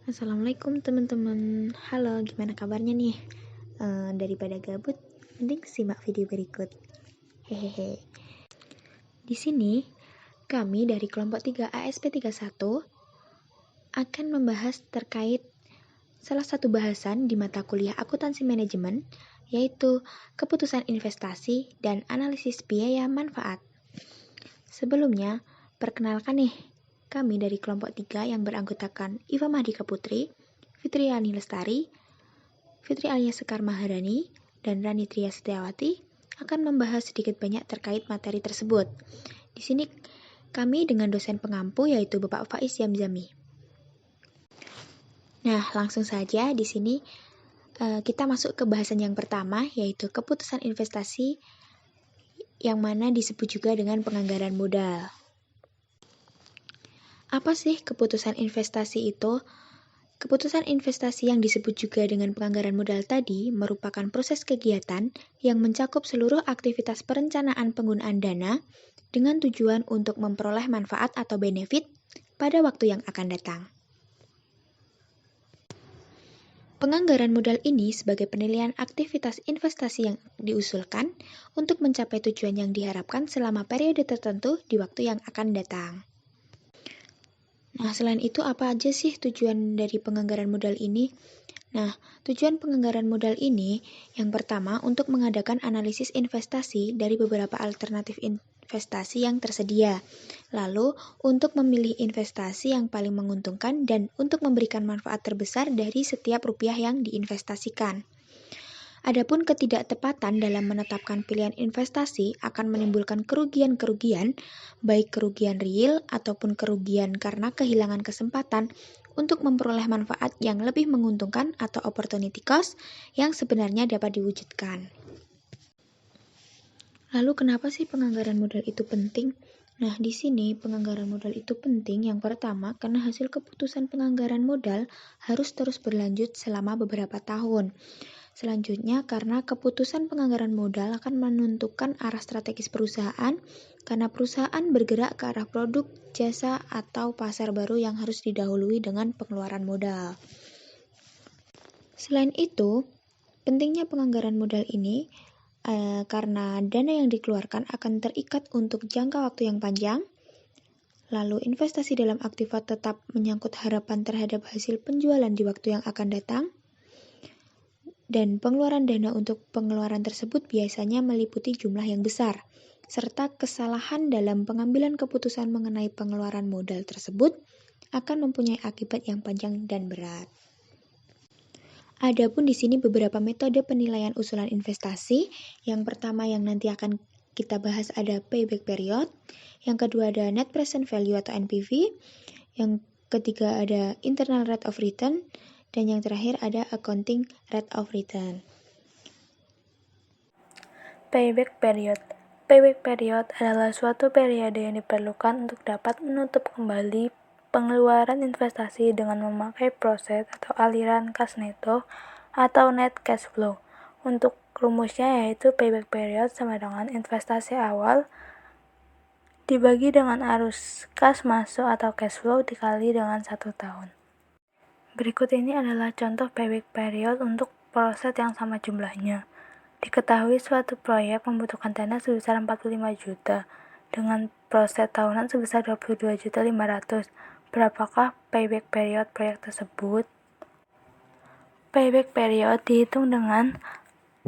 Assalamualaikum teman-teman. Halo, gimana kabarnya nih? Daripada gabut, mending simak video berikut. Hehehe. Di sini, kami dari kelompok 3 ASP31 akan membahas terkait salah satu bahasan di mata kuliah akuntansi manajemen, yaitu keputusan investasi dan analisis biaya manfaat. Sebelumnya, perkenalkan nih, kami dari kelompok 3 yang beranggotakan Iva Mahdika Putri, Fitriani Lestari, Fitri Alia Sekar Maharani, dan Rani Tria Setiawati akan membahas sedikit banyak terkait materi tersebut. Di sini kami dengan dosen pengampu yaitu Bapak Faiz Yamzami. Nah, langsung saja di sini kita masuk ke bahasan yang pertama yaitu keputusan investasi yang mana disebut juga dengan penganggaran modal. Apa sih keputusan investasi itu? Keputusan investasi yang disebut juga dengan penganggaran modal tadi merupakan proses kegiatan yang mencakup seluruh aktivitas perencanaan penggunaan dana dengan tujuan untuk memperoleh manfaat atau benefit pada waktu yang akan datang. Penganggaran modal ini sebagai penilaian aktivitas investasi yang diusulkan untuk mencapai tujuan yang diharapkan selama periode tertentu di waktu yang akan datang. Nah, selain itu apa aja sih tujuan dari penganggaran modal ini? Nah, tujuan penganggaran modal ini yang pertama untuk mengadakan analisis investasi dari beberapa alternatif investasi yang tersedia. Lalu, untuk memilih investasi yang paling menguntungkan dan untuk memberikan manfaat terbesar dari setiap rupiah yang diinvestasikan. Adapun ketidaktepatan dalam menetapkan pilihan investasi akan menimbulkan kerugian-kerugian, baik kerugian real ataupun kerugian karena kehilangan kesempatan untuk memperoleh manfaat yang lebih menguntungkan atau opportunity cost yang sebenarnya dapat diwujudkan. Lalu kenapa sih penganggaran modal itu penting? Nah, di sini penganggaran modal itu penting yang pertama karena hasil keputusan penganggaran modal harus terus berlanjut selama beberapa tahun. Selanjutnya, karena keputusan penganggaran modal akan menentukan arah strategis perusahaan, karena perusahaan bergerak ke arah produk, jasa, atau pasar baru yang harus didahului dengan pengeluaran modal. Selain itu, pentingnya penganggaran modal ini karena dana yang dikeluarkan akan terikat untuk jangka waktu yang panjang, lalu investasi dalam aktiva tetap menyangkut harapan terhadap hasil penjualan di waktu yang akan datang, dan pengeluaran dana untuk pengeluaran tersebut biasanya meliputi jumlah yang besar, serta kesalahan dalam pengambilan keputusan mengenai pengeluaran modal tersebut akan mempunyai akibat yang panjang dan berat. Adapun di sini beberapa metode penilaian usulan investasi. Yang pertama yang nanti akan kita bahas ada payback period, yang kedua ada net present value atau NPV, yang ketiga ada internal rate of return, dan yang terakhir ada accounting rate of return. Payback period. Payback period adalah suatu periode yang diperlukan untuk dapat menutup kembali pengeluaran investasi dengan memakai proses atau aliran kas neto atau net cash flow. Untuk rumusnya yaitu payback period sama dengan investasi awal dibagi dengan arus kas masuk atau cash flow dikali dengan 1 tahun. Berikut ini adalah contoh payback period untuk proses yang sama jumlahnya. Diketahui suatu proyek membutuhkan dana sebesar 45 juta dengan proses tahunan sebesar 22.500.000. Berapakah payback period proyek tersebut? Payback period dihitung dengan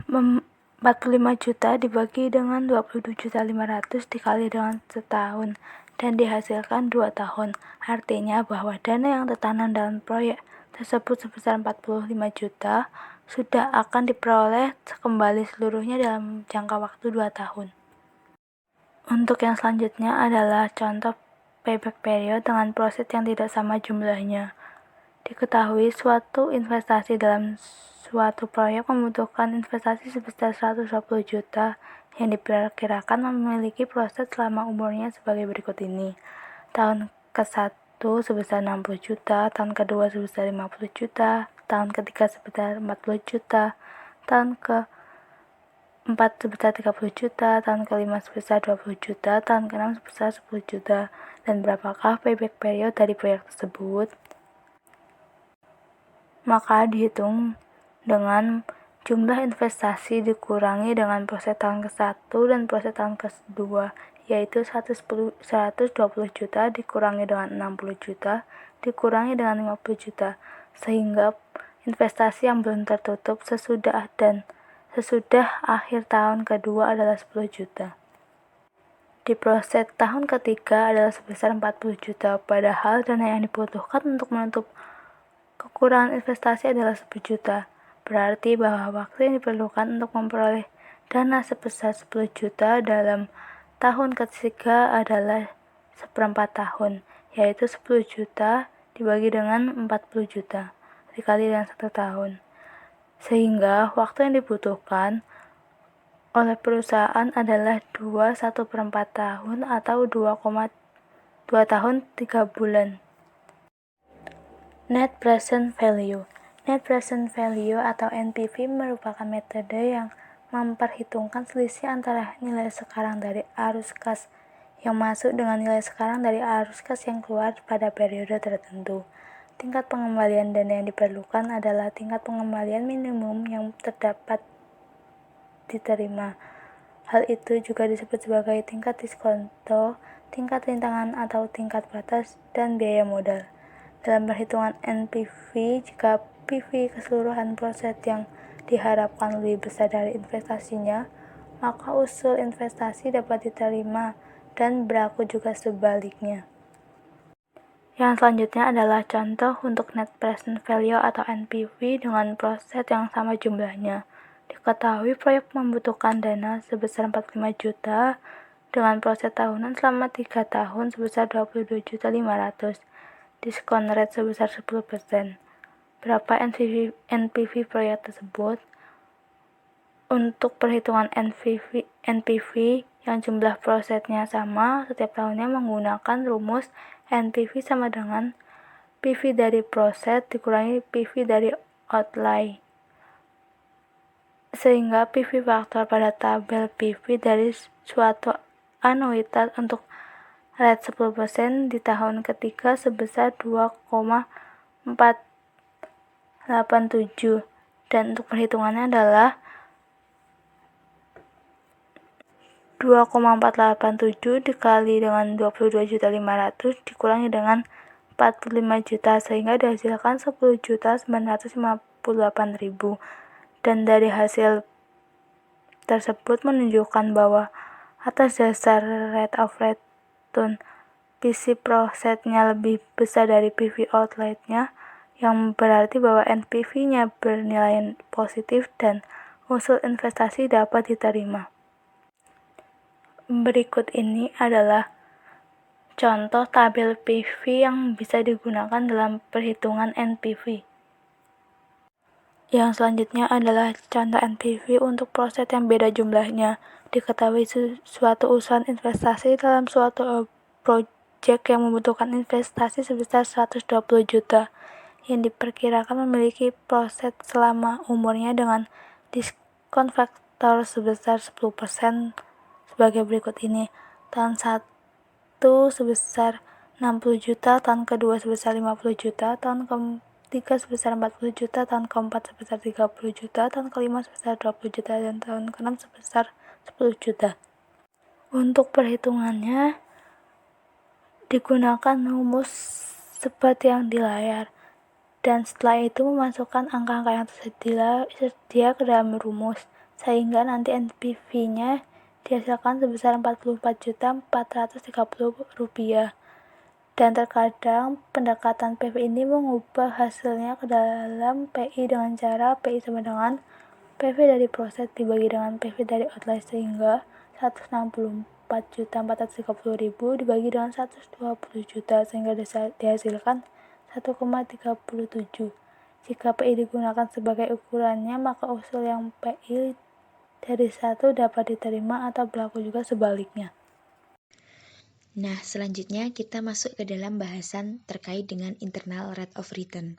45 juta dibagi dengan 22.500.000 dikali dengan setahun dan dihasilkan 2 tahun. Artinya bahwa dana yang tertanam dalam proyek tersebut sebesar 45 juta sudah akan diperoleh kembali seluruhnya dalam jangka waktu 2 tahun. Untuk yang selanjutnya adalah contoh payback period dengan proses yang tidak sama jumlahnya. Diketahui suatu investasi dalam suatu proyek membutuhkan investasi sebesar 120 juta yang diperkirakan memiliki proses selama umurnya sebagai berikut ini. Tahun ke-1 sebesar 60 juta, tahun kedua sebesar 50 juta, tahun ketiga sebesar 40 juta, tahun ke-4 sebesar 30 juta, tahun ke-5 sebesar 20 juta, tahun ke-6 sebesar 10 juta. Dan berapakah payback period dari proyek tersebut? maka dihitung dengan jumlah investasi dikurangi dengan proses tahun ke-1 dan proses tahun ke-2, yaitu 120 juta dikurangi dengan 60 juta dikurangi dengan 50 juta, sehingga investasi yang belum tertutup sesudah akhir tahun kedua adalah 10 juta. Di proses tahun ketiga adalah sebesar 40 juta, padahal dana yang dibutuhkan untuk menutup kekurangan investasi adalah 10 juta. Berarti bahwa waktu yang diperlukan untuk memperoleh dana sebesar 10 juta dalam tahun ketiga adalah 1/4 tahun, yaitu 10 juta dibagi dengan 40 juta dikali dengan 1 tahun. Sehingga waktu yang dibutuhkan oleh perusahaan adalah 1/4 tahun atau 2 tahun 3 bulan. Net Present Value. Net Present Value atau NPV merupakan metode yang memperhitungkan selisih antara nilai sekarang dari arus kas yang masuk dengan nilai sekarang dari arus kas yang keluar pada periode tertentu. Tingkat pengembalian dana yang diperlukan adalah tingkat pengembalian minimum yang terdapat diterima. Hal itu juga disebut sebagai tingkat diskonto, tingkat rintangan atau tingkat batas, dan biaya modal. Dalam perhitungan NPV, jika PV keseluruhan proses yang diharapkan lebih besar dari investasinya, maka usul investasi dapat diterima dan berlaku juga sebaliknya. Yang selanjutnya adalah contoh untuk Net Present Value atau NPV dengan proses yang sama jumlahnya. Diketahui proyek membutuhkan dana sebesar 45 juta dengan proses tahunan selama 3 tahun sebesar 22.500.000, diskon rate sebesar 10%. Berapa NPV proyek tersebut? Untuk perhitungan NPV yang jumlah prosesnya sama setiap tahunnya menggunakan rumus NPV sama dengan PV dari proses dikurangi PV dari outlay, sehingga PV faktor pada tabel PV dari suatu anuitas untuk rate 10% di tahun ketiga sebesar 2,487, dan untuk perhitungannya adalah 2,487 dikali dengan 22.500.000 dikurangi dengan 45 juta sehingga dihasilkan 10.958.000, dan dari hasil tersebut menunjukkan bahwa atas dasar rate of return PC prosesnya lebih besar dari PV outlet-nya, yang berarti bahwa NPV-nya bernilai positif dan usul investasi dapat diterima. Berikut ini adalah contoh tabel PV yang bisa digunakan dalam perhitungan NPV. Yang selanjutnya adalah contoh NPV untuk proses yang beda jumlahnya. Diketahui suatu usulan investasi dalam suatu proyek yang membutuhkan investasi sebesar 120 juta yang diperkirakan memiliki proses selama umurnya dengan diskon faktor sebesar 10% sebagai berikut ini. Tahun 1 sebesar 60 juta, tahun kedua sebesar 50 juta, tahun ketiga sebesar 40 juta, tahun keempat sebesar 30 juta, tahun kelima sebesar 20 juta, dan tahun keenam sebesar 10 juta. Untuk perhitungannya digunakan rumus seperti yang di layar, dan setelah itu memasukkan angka-angka yang tersedia ke dalam rumus, sehingga nanti NPV-nya dihasilkan sebesar Rp44.430. Dan terkadang pendekatan PV ini mengubah hasilnya ke dalam PI dengan cara PI sama dengan PV dari proses dibagi dengan PV dari outlay, sehingga 164.430.000 dibagi dengan 120 juta sehingga dihasilkan 1,37. Jika PI digunakan sebagai ukurannya, maka usul yang PI dari 1 dapat diterima atau berlaku juga sebaliknya. Nah, selanjutnya kita masuk ke dalam bahasan terkait dengan internal rate of return.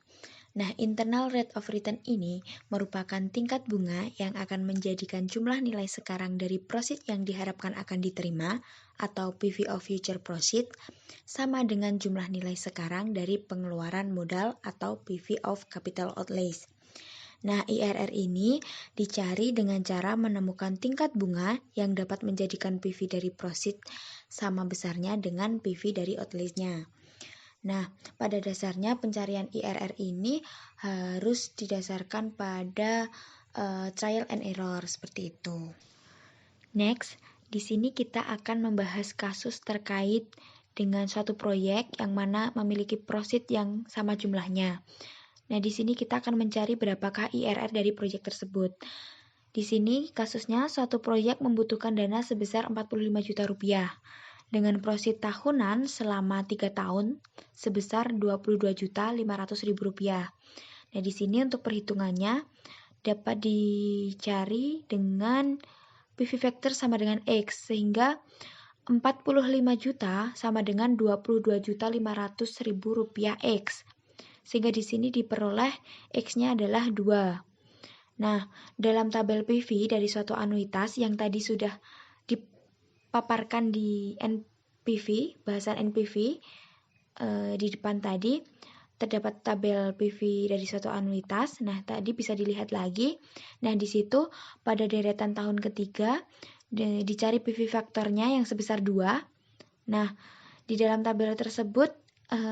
Nah, internal rate of return ini merupakan tingkat bunga yang akan menjadikan jumlah nilai sekarang dari proceed yang diharapkan akan diterima atau PV of future proceed sama dengan jumlah nilai sekarang dari pengeluaran modal atau PV of capital outlays. Nah, IRR ini dicari dengan cara menemukan tingkat bunga yang dapat menjadikan PV dari proceed sama besarnya dengan PV dari outlays-nya. Nah, pada dasarnya pencarian IRR ini harus didasarkan pada trial and error seperti itu. Next, di sini kita akan membahas kasus terkait dengan suatu proyek yang mana memiliki proceed yang sama jumlahnya. Nah, di sini kita akan mencari berapakah IRR dari proyek tersebut. Di sini kasusnya suatu proyek membutuhkan dana sebesar 45 juta rupiah dengan proceed tahunan selama 3 tahun sebesar 22.500.000 rupiah. Nah, di sini untuk perhitungannya dapat dicari dengan PV factor sama dengan X, sehingga 45 juta sama dengan 22.500.000 rupiah X. Sehingga di sini diperoleh X-nya adalah 2. Nah, dalam tabel PV dari suatu anuitas yang tadi sudah dipaparkan di NPV, bahasan NPV di depan tadi, terdapat tabel PV dari suatu anuitas. Nah, tadi bisa dilihat lagi. Nah, di situ pada deretan tahun ketiga dicari PV faktornya yang sebesar 2. Nah, di dalam tabel tersebut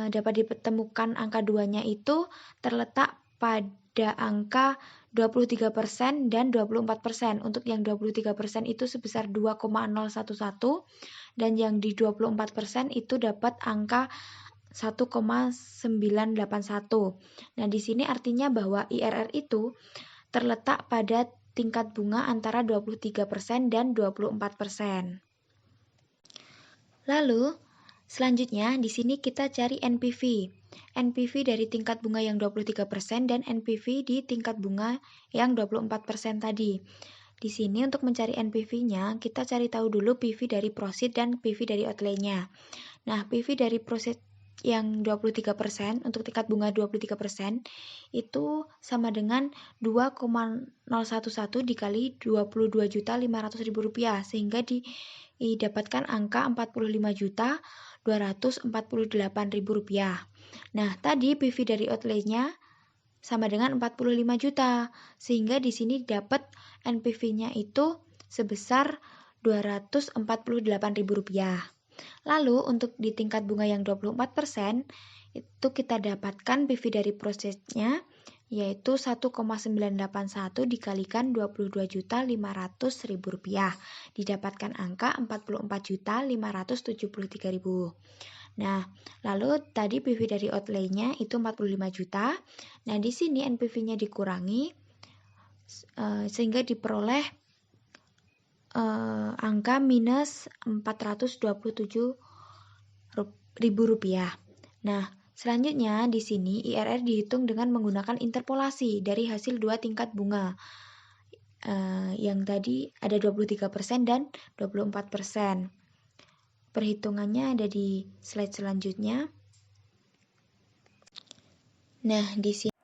dapat ditemukan angka 2-nya itu terletak pada angka 23% dan 24%. Untuk yang 23% itu sebesar 2,011 dan yang di 24% itu dapat angka 1,981. Nah, di sini artinya bahwa IRR itu terletak pada tingkat bunga antara 23% dan 24%. Lalu, selanjutnya di sini kita cari NPV. NPV dari tingkat bunga yang 23% dan NPV di tingkat bunga yang 24% tadi. Di sini untuk mencari NPV-nya, kita cari tahu dulu PV dari proceed dan PV dari outlay-nya. Nah, PV dari proceed yang 23% untuk tingkat bunga 23% itu sama dengan 2,011 dikali 22.500.000 rupiah, sehingga didapatkan angka 45.248.000 rupiah. Nah, tadi PV dari outlay-nya sama dengan 45 juta, sehingga di sini dapat NPV-nya itu sebesar 248.000 rupiah. Lalu untuk di tingkat bunga yang 24% itu kita dapatkan PV dari prosesnya yaitu 1,981 dikalikan 22.500.000 rupiah. Didapatkan angka 44.573.000. Nah, lalu tadi PV dari outlay-nya itu 45 juta. Nah, di sini NPV-nya dikurangi sehingga diperoleh angka minus 427.000 rupiah. Nah, selanjutnya di sini IRR dihitung dengan menggunakan interpolasi dari hasil dua tingkat bunga. Yang tadi ada 23% dan 24%. Perhitungannya ada di slide selanjutnya. Nah, di sini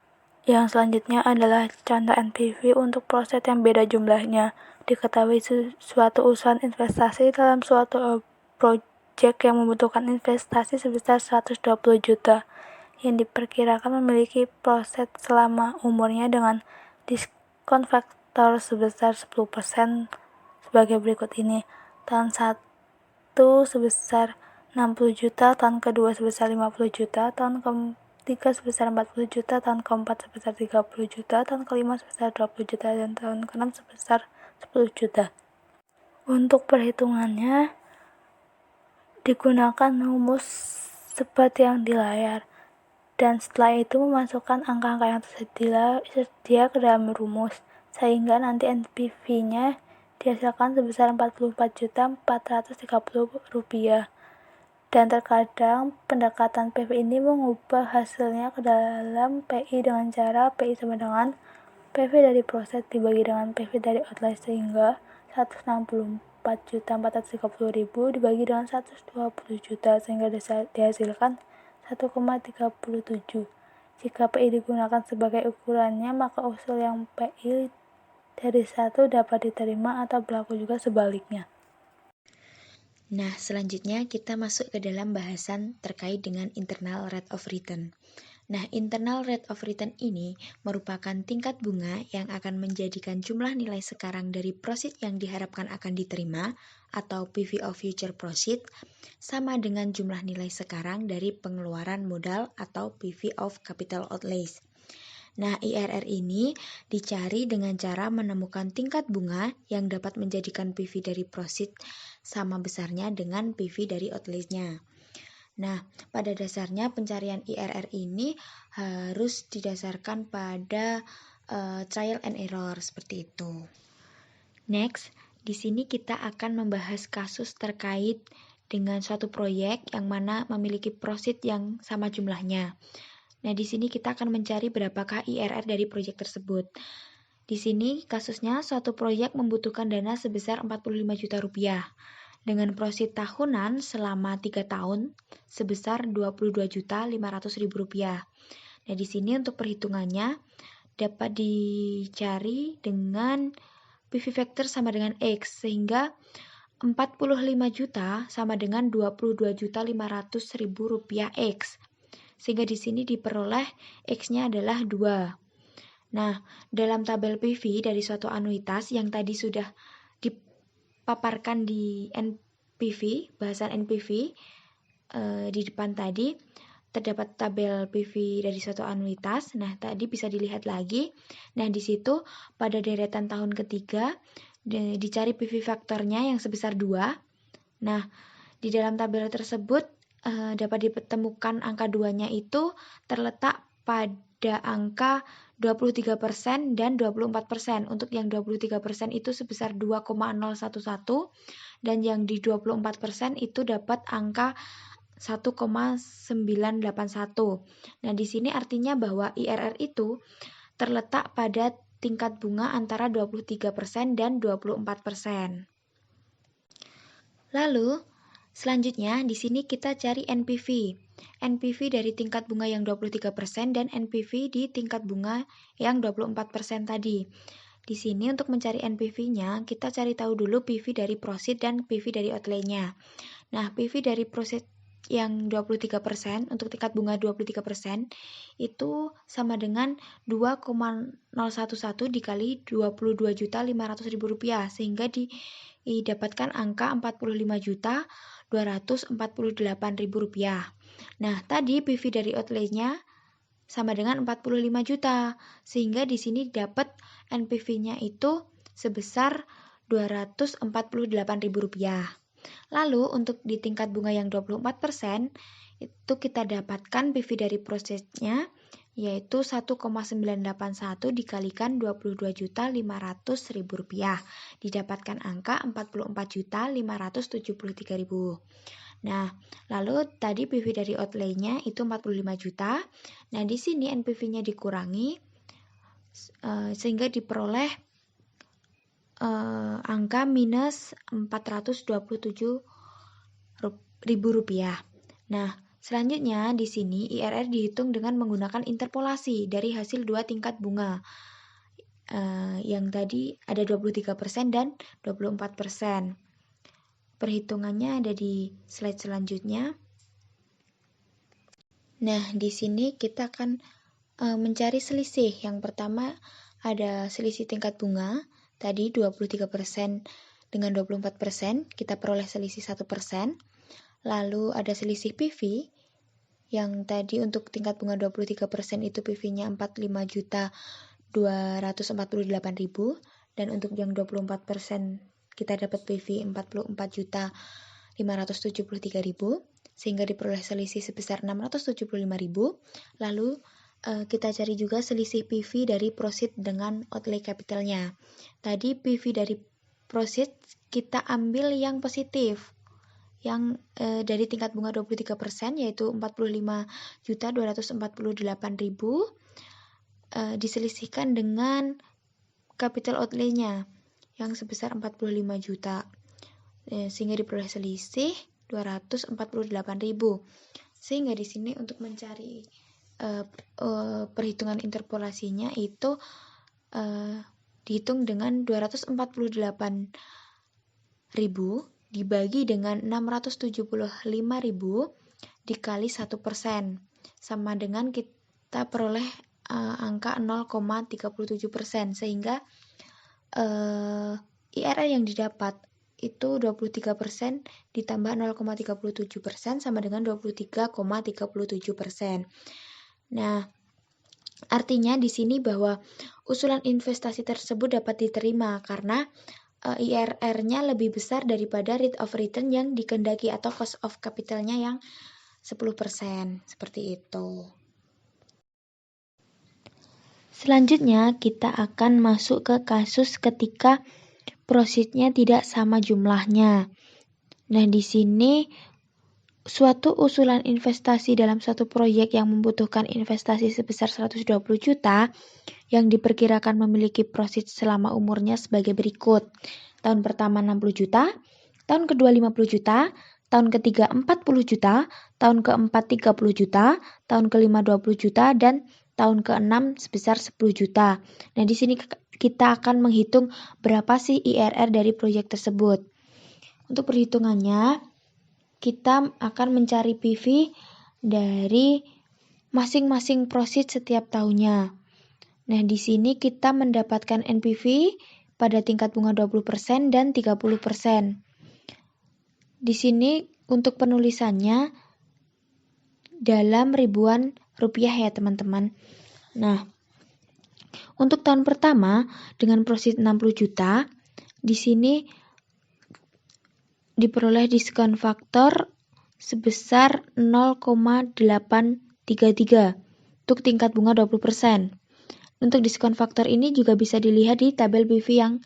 Yang selanjutnya adalah contoh NPV untuk proses yang beda jumlahnya. Diketahui suatu usaha investasi dalam suatu proyek yang membutuhkan investasi sebesar 120 juta yang diperkirakan memiliki proses selama umurnya dengan diskon faktor sebesar 10% sebagai berikut ini. Tahun 1 sebesar 60 juta, tahun kedua sebesar 50 juta, tahun ketiga sebesar 40 juta, tahun keempat sebesar 30 juta, tahun kelima sebesar 20 juta, dan tahun keenam sebesar 10 juta. Untuk perhitungannya digunakan rumus seperti yang di layar, dan setelah itu memasukkan angka-angka yang tersedia ke dalam rumus, sehingga nanti NPV-nya dihasilkan sebesar 44.430 rupiah. Dan terkadang pendekatan PV ini mengubah hasilnya ke dalam PI dengan cara PI sama dengan PV dari proses dibagi dengan PV dari outlay, sehingga 164.430.000 dibagi dengan 120 juta sehingga dihasilkan 1,37. Jika PI digunakan sebagai ukurannya, maka usul yang PI dari 1 dapat diterima atau berlaku juga sebaliknya. Nah, selanjutnya kita masuk ke dalam bahasan terkait dengan internal rate of return. Nah, internal rate of return ini merupakan tingkat bunga yang akan menjadikan jumlah nilai sekarang dari proceed yang diharapkan akan diterima atau PV of future proceed sama dengan jumlah nilai sekarang dari pengeluaran modal atau PV of capital outlays. Nah, IRR ini dicari dengan cara menemukan tingkat bunga yang dapat menjadikan PV dari proceed sama besarnya dengan PV dari outlays-nya. Nah, pada dasarnya pencarian IRR ini harus didasarkan pada trial and error seperti itu. Next, di sini kita akan membahas kasus terkait dengan suatu proyek yang mana memiliki proceed yang sama jumlahnya. Nah, di sini kita akan mencari berapakah IRR dari proyek tersebut. Di sini kasusnya suatu proyek membutuhkan dana sebesar 45 juta rupiah dengan proceed tahunan selama 3 tahun sebesar 22.500.000 rupiah. Nah, di sini untuk perhitungannya dapat dicari dengan PV factor sama dengan X, sehingga 45 juta sama dengan 22.500.000 rupiah X. Sehingga di sini diperoleh X-nya adalah 2. Nah, dalam tabel PV dari suatu anuitas yang tadi sudah dipaparkan di NPV, bahasan NPV di depan tadi, terdapat tabel PV dari suatu anuitas. Nah, tadi bisa dilihat lagi. Nah, di situ pada deretan tahun ketiga dicari PV faktornya yang sebesar 2. Nah, di dalam tabel tersebut dapat ditemukan angka 2-nya itu terletak pada angka 23% dan 24%. Untuk yang 23% itu sebesar 2,011 dan yang di 24% itu dapat angka 1,981. Nah, di sini artinya bahwa IRR itu terletak pada tingkat bunga antara 23% dan 24%. Lalu, selanjutnya di sini kita cari NPV. NPV dari tingkat bunga yang 23% dan NPV di tingkat bunga yang 24% tadi. Di sini untuk mencari NPV-nya, kita cari tahu dulu PV dari proceed dan PV dari outlay-nya. Nah, PV dari proceed yang 23% untuk tingkat bunga 23% itu sama dengan 2,011 dikali 22.500.000 rupiah, sehingga didapatkan angka 45.248.000 rupiah. Nah, tadi PV dari outlay-nya sama dengan 45 juta, sehingga di sini dapat NPV-nya itu sebesar 248.000 rupiah. Lalu untuk di tingkat bunga yang 24% itu kita dapatkan PV dari prosesnya yaitu 1,981 dikalikan 22.500.000 rupiah. Didapatkan angka 44.573.000. Nah, lalu tadi PV dari outlay-nya itu 45 juta. Nah, di sini NPV-nya dikurangi sehingga diperoleh angka minus 427.000 rupiah. Nah, selanjutnya di sini IRR dihitung dengan menggunakan interpolasi dari hasil dua tingkat bunga. Yang tadi ada 23% dan 24%. Perhitungannya ada di slide selanjutnya. Nah, di sini kita akan mencari selisih. Yang pertama ada selisih tingkat bunga. Tadi 23% dengan 24%, kita peroleh selisih 1%. Lalu ada selisih PV, yang tadi untuk tingkat bunga 23% itu PV-nya 45.248.000, dan untuk yang 24% kita dapat PV 44.573.000, sehingga diperoleh selisih sebesar 675.000. Lalu kita cari juga selisih PV dari proceed dengan outlay capitalnya. Tadi PV dari proceed kita ambil yang positif, yang dari tingkat bunga 23% yaitu 45.248.000 diselisihkan dengan capital outlay-nya yang sebesar 45 juta, sehingga diperoleh selisih 248.000. Sehingga di sini untuk mencari perhitungan interpolasinya itu dihitung dengan 248.000 dibagi dengan 675.000 dikali 1%, sama dengan kita peroleh angka 0,37%, sehingga IRR yang didapat itu 23% ditambah 0,37% sama dengan 23,37%. Nah, artinya di sini bahwa usulan investasi tersebut dapat diterima karena IRR-nya lebih besar daripada rate of return yang dikehendaki atau cost of capital-nya yang 10%, seperti itu. Selanjutnya kita akan masuk ke kasus ketika proceed-nya tidak sama jumlahnya. Nah, di sini suatu usulan investasi dalam suatu proyek yang membutuhkan investasi sebesar 120 juta yang diperkirakan memiliki proceed selama umurnya sebagai berikut. Tahun pertama 60 juta, tahun kedua 50 juta, tahun ketiga 40 juta, tahun keempat 30 juta, tahun kelima 20 juta, dan tahun keenam sebesar 10 juta. Nah, di sini kita akan menghitung berapa sih IRR dari proyek tersebut. Untuk perhitungannya, kita akan mencari PV dari masing-masing proceed setiap tahunnya. Nah, di sini kita mendapatkan NPV pada tingkat bunga 20% dan 30%. Di sini untuk penulisannya dalam ribuan rupiah ya, teman-teman. Nah, untuk tahun pertama dengan proceed 60 juta, di sini diperoleh diskon faktor sebesar 0,833 untuk tingkat bunga 20%. Untuk diskon faktor ini juga bisa dilihat di tabel PV yang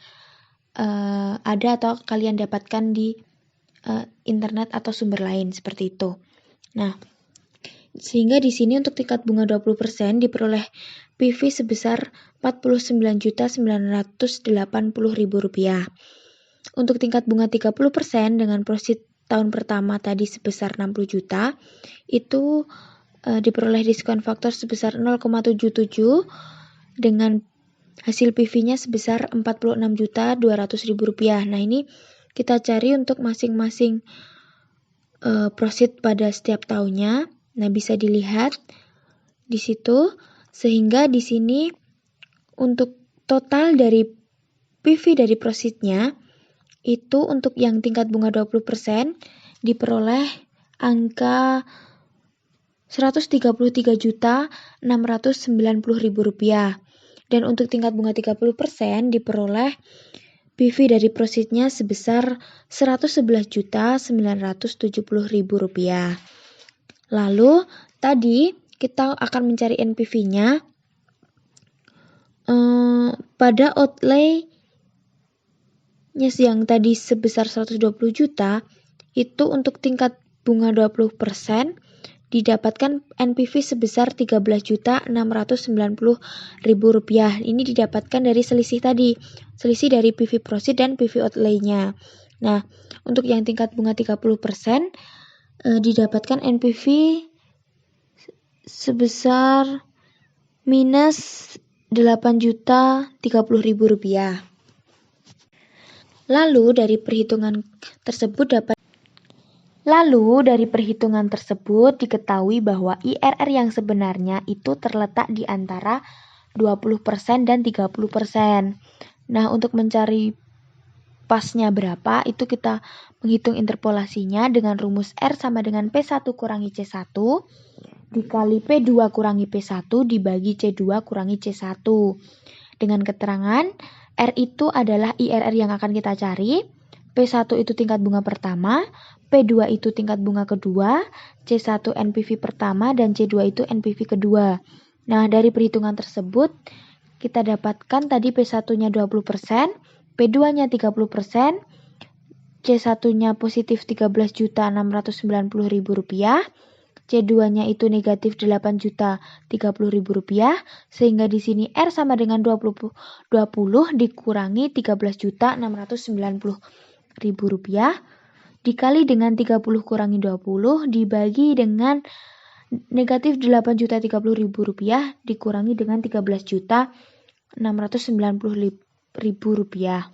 ada atau kalian dapatkan di internet atau sumber lain seperti itu. Nah, sehingga di sini untuk tingkat bunga 20% diperoleh PV sebesar Rp49.980.000. Untuk tingkat bunga 30% dengan proceed tahun pertama tadi sebesar 60 juta, itu diperoleh diskon faktor sebesar 0,77 dengan hasil PV-nya sebesar Rp46.200.000. Nah, ini kita cari untuk masing-masing proceed pada setiap tahunnya. Nah, bisa dilihat di situ, sehingga di sini untuk total dari PV dari proceed-nya itu untuk yang tingkat bunga 20% diperoleh angka Rp133.690.000. Dan untuk tingkat bunga 30% diperoleh PV dari proceed-nya sebesar Rp111.970.000. Lalu tadi kita akan mencari NPV-nya pada outlay yang tadi sebesar 120 juta, itu untuk tingkat bunga 20% didapatkan NPV sebesar Rp13.690.000. Ini didapatkan dari selisih tadi, selisih dari PV proceed dan PV outlay-nya. Nah, untuk yang tingkat bunga 30% didapatkan NPV sebesar minus Rp8.030.000. Lalu dari perhitungan tersebut diketahui bahwa IRR yang sebenarnya itu terletak di antara 20% dan 30%. Nah, untuk mencari pasnya berapa, itu kita menghitung interpolasinya dengan rumus R sama dengan P1 kurangi C1 dikali P2 kurangi P1 dibagi C2 kurangi C1. Dengan keterangan R itu adalah IRR yang akan kita cari, P1 itu tingkat bunga pertama, P2 itu tingkat bunga kedua, C1 NPV pertama, dan C2 itu NPV kedua. Nah, dari perhitungan tersebut, kita dapatkan tadi P1-nya 20%, P2-nya 30%, C1-nya positif Rp13.690.000, C2-nya itu negatif Rp8.030.000, sehingga di sini R sama dengan 20 dikurangi Rp13.690.000 dikali dengan 30 kurangi 20 dibagi dengan negatif 8.030.000 rupiah dikurangi dengan 13.690.000 rupiah.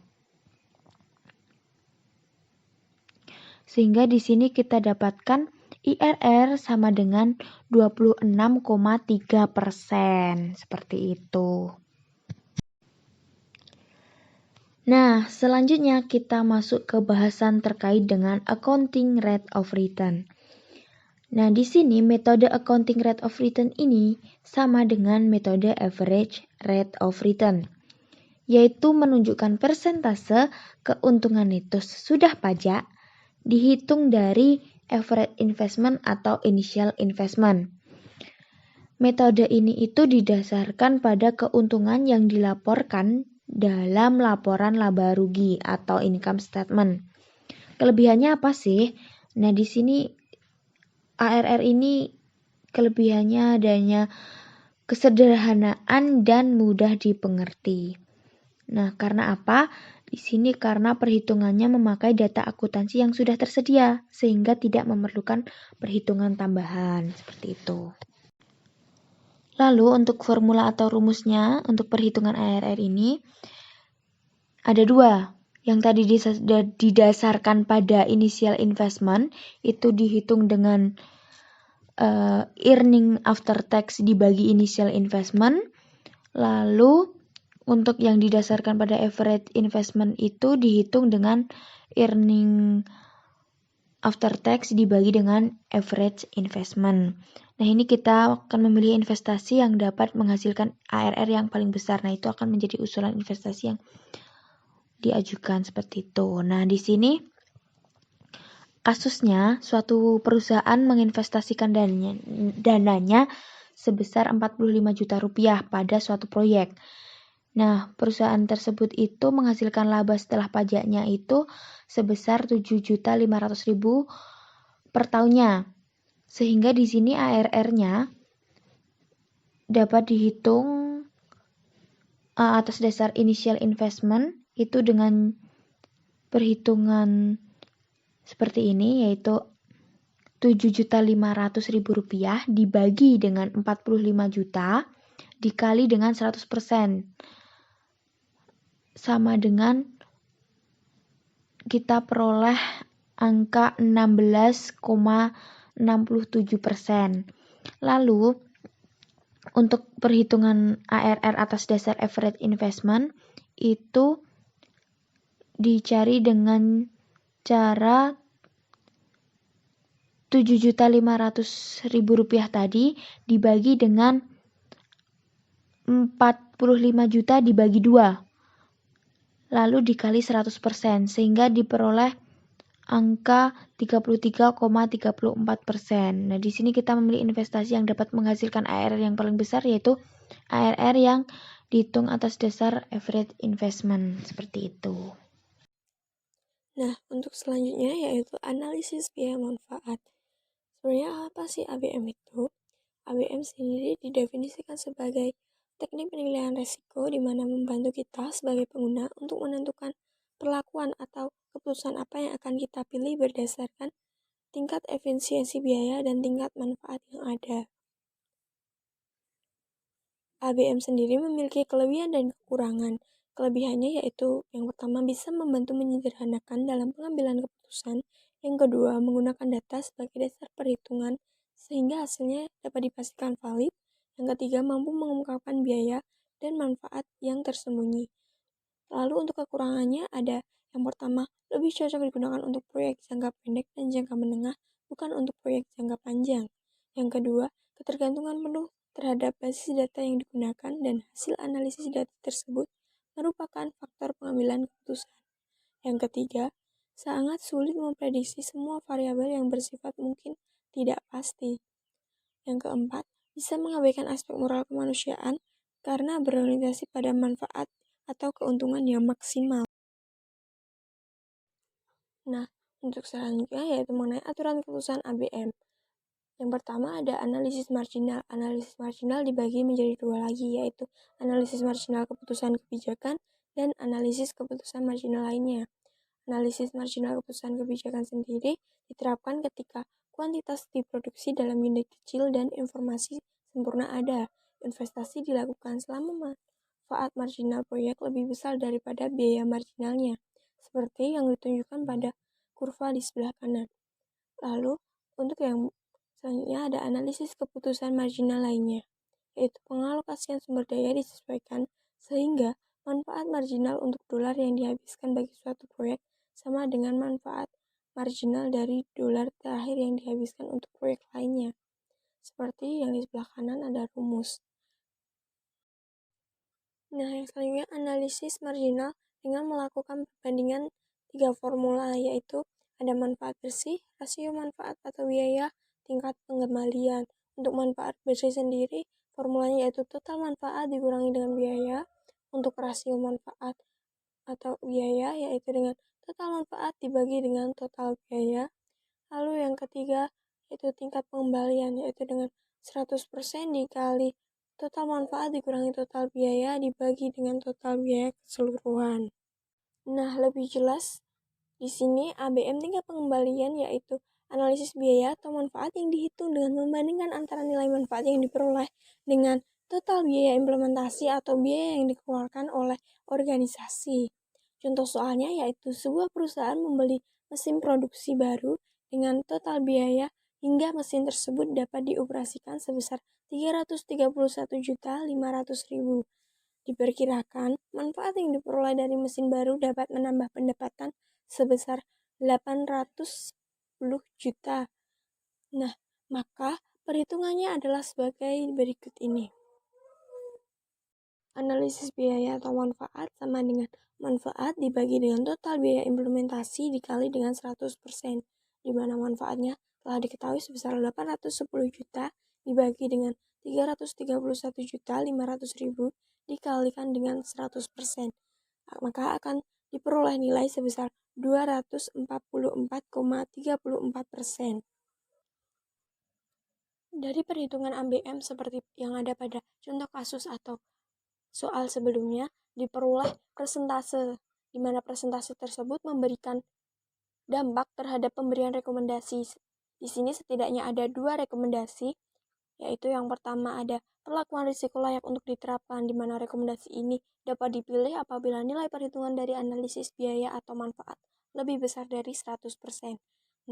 Sehingga di sini kita dapatkan IRR sama dengan 26,3%. Seperti itu. Nah, selanjutnya kita masuk ke bahasan terkait dengan accounting rate of return. Nah, di sini metode accounting rate of return ini sama dengan metode average rate of return, yaitu menunjukkan persentase keuntungan neto sesudah pajak dihitung dari average investment atau initial investment. Metode ini itu didasarkan pada keuntungan yang dilaporkan dalam laporan laba rugi atau income statement. Kelebihannya apa sih? Nah, di sini ARR ini kelebihannya adanya kesederhanaan dan mudah dipengerti. Nah, karena apa? Di sini karena perhitungannya memakai data akuntansi yang sudah tersedia, sehingga tidak memerlukan perhitungan tambahan, seperti itu. Lalu untuk formula atau rumusnya untuk perhitungan ARR ini ada dua. Yang tadi didasarkan pada initial investment itu dihitung dengan earning after tax dibagi initial investment. Lalu untuk yang didasarkan pada average investment itu dihitung dengan earning after tax dibagi dengan average investment. Nah, ini kita akan memilih investasi yang dapat menghasilkan ARR yang paling besar. Nah, itu akan menjadi usulan investasi yang diajukan seperti itu. Nah, di sini kasusnya suatu perusahaan menginvestasikan dananya sebesar 45 juta rupiah pada suatu proyek. Nah, perusahaan tersebut itu menghasilkan laba setelah pajaknya itu sebesar 7.500.000 per tahunnya. Sehingga di sini ARR-nya dapat dihitung atas dasar initial investment itu dengan perhitungan seperti ini, yaitu 7.500.000 rupiah dibagi dengan 45 juta dikali dengan 100%. Sama dengan kita peroleh angka 16,67%. Lalu untuk perhitungan ARR atas dasar average investment itu dicari dengan cara 7.500.000 rupiah tadi dibagi dengan 45 juta dibagi 2. Lalu dikali 100%, sehingga diperoleh angka 33,34%. Nah, di sini kita memilih investasi yang dapat menghasilkan ARR yang paling besar, yaitu ARR yang dihitung atas dasar average investment, seperti itu. Nah, untuk selanjutnya yaitu analisis biaya manfaat. Sebenarnya apa sih ABM itu? ABM sendiri didefinisikan sebagai teknik penilaian resiko di mana membantu kita sebagai pengguna untuk menentukan perlakuan atau keputusan apa yang akan kita pilih berdasarkan tingkat efisiensi biaya dan tingkat manfaat yang ada. ABM sendiri memiliki kelebihan dan kekurangan. Kelebihannya yaitu yang pertama bisa membantu menyederhanakan dalam pengambilan keputusan, yang kedua menggunakan data sebagai dasar perhitungan sehingga hasilnya dapat dipastikan valid, yang ketiga mampu mengungkapkan biaya dan manfaat yang tersembunyi. Lalu untuk kekurangannya ada yang pertama lebih cocok digunakan untuk proyek jangka pendek dan jangka menengah, bukan untuk proyek jangka panjang. Yang kedua, ketergantungan penuh terhadap basis data yang digunakan dan hasil analisis data tersebut merupakan faktor pengambilan keputusan. Yang ketiga, sangat sulit memprediksi semua variabel yang bersifat mungkin tidak pasti. Yang keempat, bisa mengabaikan aspek moral kemanusiaan karena berorientasi pada manfaat atau keuntungan yang maksimal. Nah, untuk selanjutnya yaitu mengenai aturan keputusan ABM. Yang pertama ada analisis marginal. Analisis marginal dibagi menjadi dua lagi, yaitu analisis marginal keputusan kebijakan dan analisis keputusan marginal lainnya. Analisis marginal keputusan kebijakan sendiri diterapkan ketika kuantitas diproduksi dalam unit kecil dan informasi sempurna ada. Investasi dilakukan selama manfaat marginal proyek lebih besar daripada biaya marginalnya, seperti yang ditunjukkan pada kurva di sebelah kanan. Lalu, untuk yang selanjutnya ada analisis keputusan marginal lainnya, yaitu pengalokasian sumber daya disesuaikan sehingga manfaat marginal untuk dolar yang dihabiskan bagi suatu proyek sama dengan manfaat marginal dari dolar terakhir yang dihabiskan untuk proyek lainnya. Seperti yang di sebelah kanan ada rumus. Nah, yang selanjutnya analisis marginal dengan melakukan perbandingan 3 formula, yaitu ada manfaat bersih, rasio manfaat atau biaya, tingkat pengembalian. Untuk manfaat bersih sendiri, formulanya yaitu total manfaat dikurangi dengan biaya. Untuk rasio manfaat atau biaya, yaitu dengan total manfaat dibagi dengan total biaya. Lalu yang ketiga, yaitu tingkat pengembalian, yaitu dengan 100% dikali total manfaat dikurangi total biaya dibagi dengan total biaya keseluruhan. Nah, lebih jelas di sini ABM tingkat pengembalian yaitu analisis biaya atau manfaat yang dihitung dengan membandingkan antara nilai manfaat yang diperoleh dengan total biaya implementasi atau biaya yang dikeluarkan oleh organisasi. Contoh soalnya yaitu sebuah perusahaan membeli mesin produksi baru dengan total biaya hingga mesin tersebut dapat dioperasikan sebesar 331.500.000. Diperkirakan, manfaat yang diperoleh dari mesin baru dapat menambah pendapatan sebesar 810 juta. Nah, maka perhitungannya adalah sebagai berikut ini. Analisis biaya atau manfaat sama dengan manfaat dibagi dengan total biaya implementasi dikali dengan 100%, di mana manfaatnya telah diketahui sebesar 810 juta dibagi dengan 331.500.000 dikalikan dengan 100%, maka akan diperoleh nilai sebesar 244,34%. Dari perhitungan ABM seperti yang ada pada contoh kasus atau soal sebelumnya, diperoleh persentase, di mana persentase tersebut memberikan dampak terhadap pemberian rekomendasi. Di sini setidaknya ada 2 rekomendasi, yaitu yang pertama ada perlakuan risiko layak untuk diterapkan, di mana rekomendasi ini dapat dipilih apabila nilai perhitungan dari analisis biaya atau manfaat lebih besar dari 100%.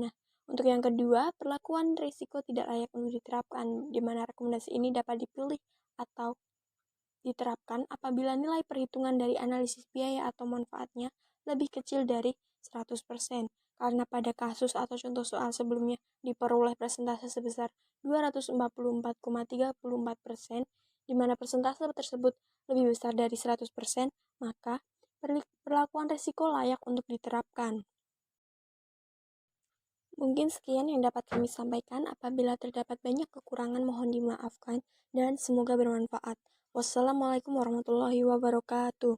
Nah, untuk yang kedua, perlakuan risiko tidak layak untuk diterapkan, di mana rekomendasi ini dapat dipilih atau diterapkan apabila nilai perhitungan dari analisis biaya atau manfaatnya lebih kecil dari 100%. Karena pada kasus atau contoh soal sebelumnya diperoleh persentase sebesar 244,34%, di mana persentase tersebut lebih besar dari 100%, maka perlakuan risiko layak untuk diterapkan. Mungkin sekian yang dapat kami sampaikan. Apabila terdapat banyak kekurangan mohon dimaafkan dan semoga bermanfaat. Wassalamualaikum warahmatullahi wabarakatuh.